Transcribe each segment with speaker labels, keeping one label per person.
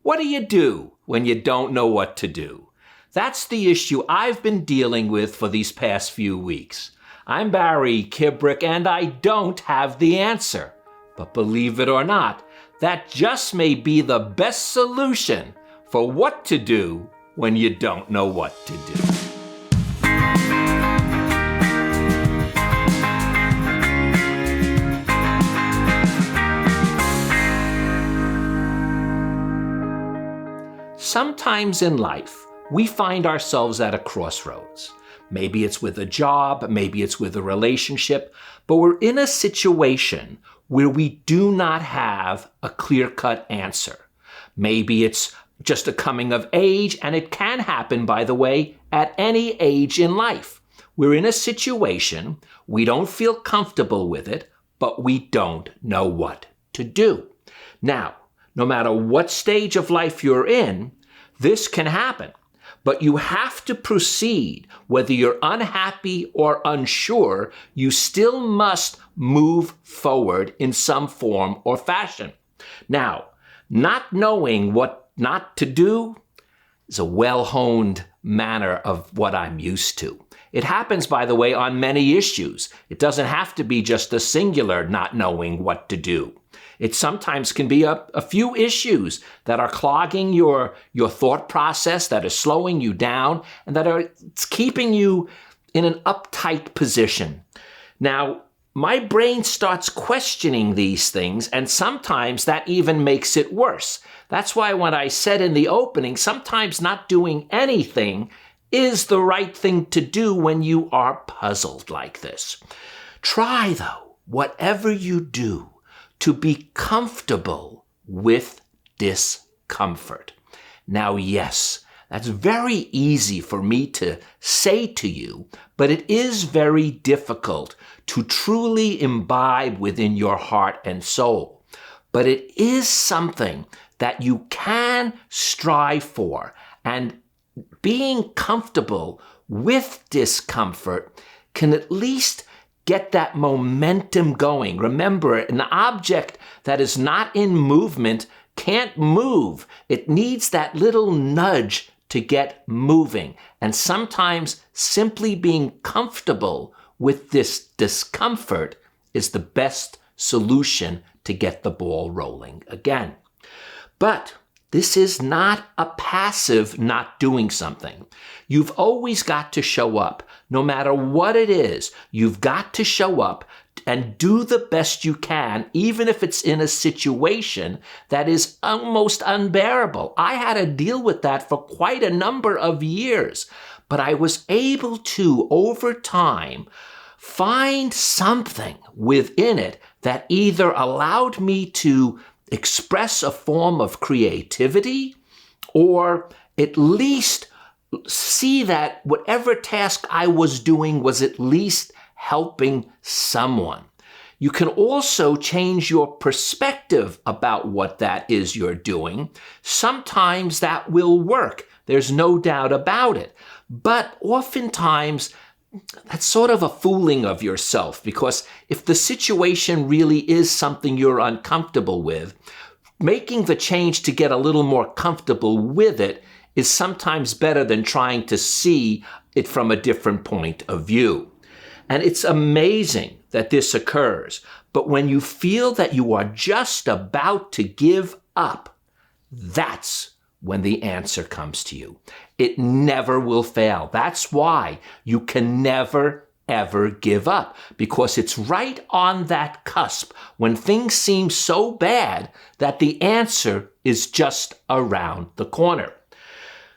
Speaker 1: What do you do when you don't know what to do? That's the issue I've been dealing with for these past few weeks. I'm Barry Kibrick, and I don't have the answer. But believe it or not, that just may be the best solution for what to do when you don't know what to do. Sometimes in life, we find ourselves at a crossroads. Maybe it's with a job, maybe it's with a relationship, but we're in a situation where we do not have a clear-cut answer. Maybe it's just a coming of age, and it can happen, by the way, at any age in life. We're in a situation, we don't feel comfortable with it, but we don't know what to do. Now, no matter what stage of life you're in, this can happen, but you have to proceed. Whether you're unhappy or unsure, you still must move forward in some form or fashion. Now, not knowing what not to do is a well-honed manner of what I'm used to. It happens, by the way, on many issues. It doesn't have to be just a singular not knowing what to do. It sometimes can be a few issues that are clogging your thought process, that are slowing you down, and that are keeping you in an uptight position. Now, my brain starts questioning these things, and sometimes that even makes it worse. That's why when I said in the opening, sometimes not doing anything is the right thing to do when you are puzzled like this. Try, though, whatever you do, to be comfortable with discomfort. Now, yes, that's very easy for me to say to you, but it is very difficult to truly imbibe within your heart and soul. But it is something that you can strive for, and being comfortable with discomfort can at least get that momentum going. Remember, an object that is not in movement can't move. It needs that little nudge to get moving. And sometimes simply being comfortable with this discomfort is the best solution to get the ball rolling again. But this is not a passive not doing something. You've always got to show up. No matter what it is, you've got to show up and do the best you can, even if it's in a situation that is almost unbearable. I had to deal with that for quite a number of years, but I was able to, over time, find something within it that either allowed me to express a form of creativity, or at least see that whatever task I was doing was at least helping someone. You can also change your perspective about what that is you're doing. Sometimes that will work. There's no doubt about it. But oftentimes, that's sort of a fooling of yourself, because if the situation really is something you're uncomfortable with, making the change to get a little more comfortable with it is sometimes better than trying to see it from a different point of view. And it's amazing that this occurs, but when you feel that you are just about to give up, that's when the answer comes to you. It never will fail. That's why you can never, ever give up, because it's right on that cusp when things seem so bad that the answer is just around the corner.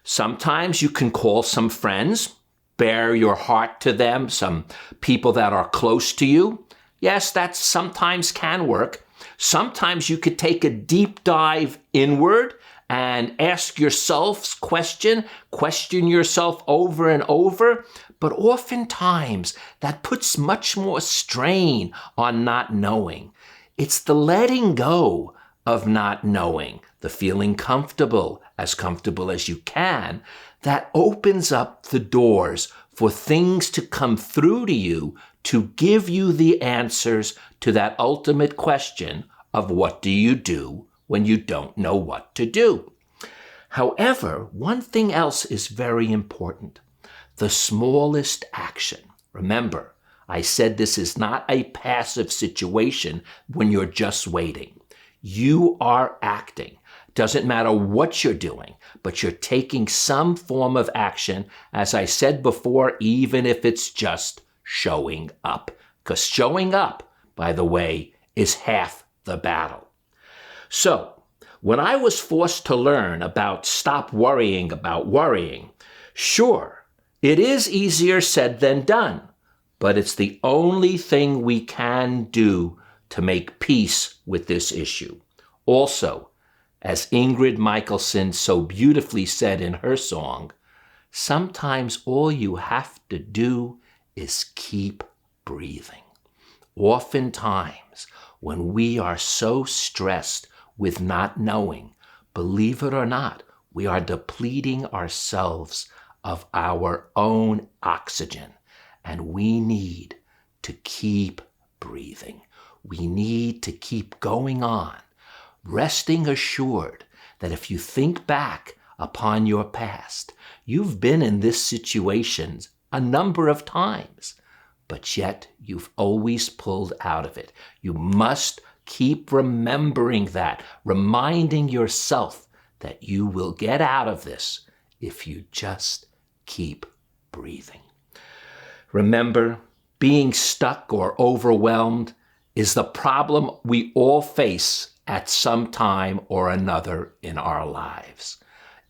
Speaker 1: Sometimes you can call some friends, bare your heart to them, some people that are close to you. Yes, that sometimes can work. Sometimes you could take a deep dive inward and ask yourself question yourself over and over. But oftentimes that puts much more strain on not knowing. It's the letting go of not knowing, the feeling comfortable as you can, that opens up the doors for things to come through to you to give you the answers to that ultimate question of what do you do when you don't know what to do. However, one thing else is very important. The smallest action. Remember, I said this is not a passive situation when you're just waiting. You are acting. Doesn't matter what you're doing, but you're taking some form of action, as I said before, even if it's just showing up. Because showing up, by the way, is half the battle. So, when I was forced to learn about stop worrying about worrying, sure, it is easier said than done, but it's the only thing we can do to make peace with this issue. Also, as Ingrid Michaelson so beautifully said in her song, sometimes all you have to do is keep breathing. Oftentimes, when we are so stressed with not knowing, believe it or not, we are depleting ourselves of our own oxygen, and we need to keep breathing. We need to keep going on, resting assured that if you think back upon your past, you've been in this situation a number of times, but yet you've always pulled out of it. You must keep remembering that, reminding yourself that you will get out of this if you just keep breathing. Remember, being stuck or overwhelmed is the problem we all face at some time or another in our lives.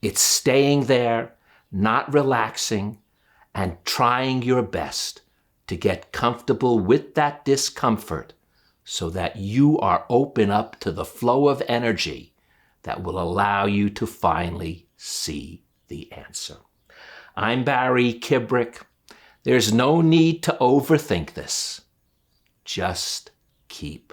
Speaker 1: It's staying there, not relaxing, and trying your best to get comfortable with that discomfort so that you are open up to the flow of energy that will allow you to finally see the answer. I'm Barry Kibrick. There's no need to overthink this. Just keep